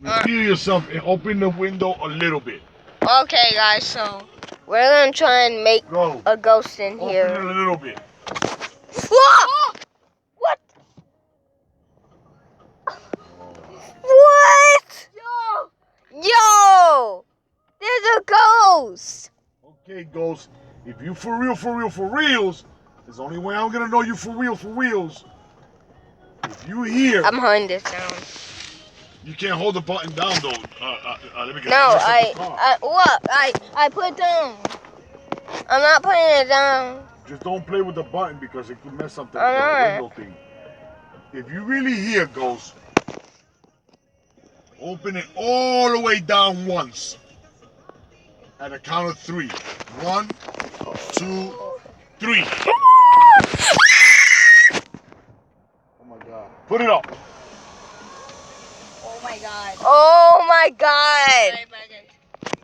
Repeat yourself and open the window a little bit. Okay, guys, so we're gonna try and make a ghost in here. Open it a little bit. Whoa! What? What? Yo! There's a ghost! Okay, ghost. If you for reals, there's only way I'm gonna know you for reals. If you hear... I'm holding this down. You can't hold the button down, though. Let me get No, I put it down. I'm not putting it down. Just don't play with the button because it could mess up the window thing. If you really hear ghost, open it all the way down once. At a count of 3. 1, 2, 3. Oh my God. Put it up. Oh my God. Oh my God.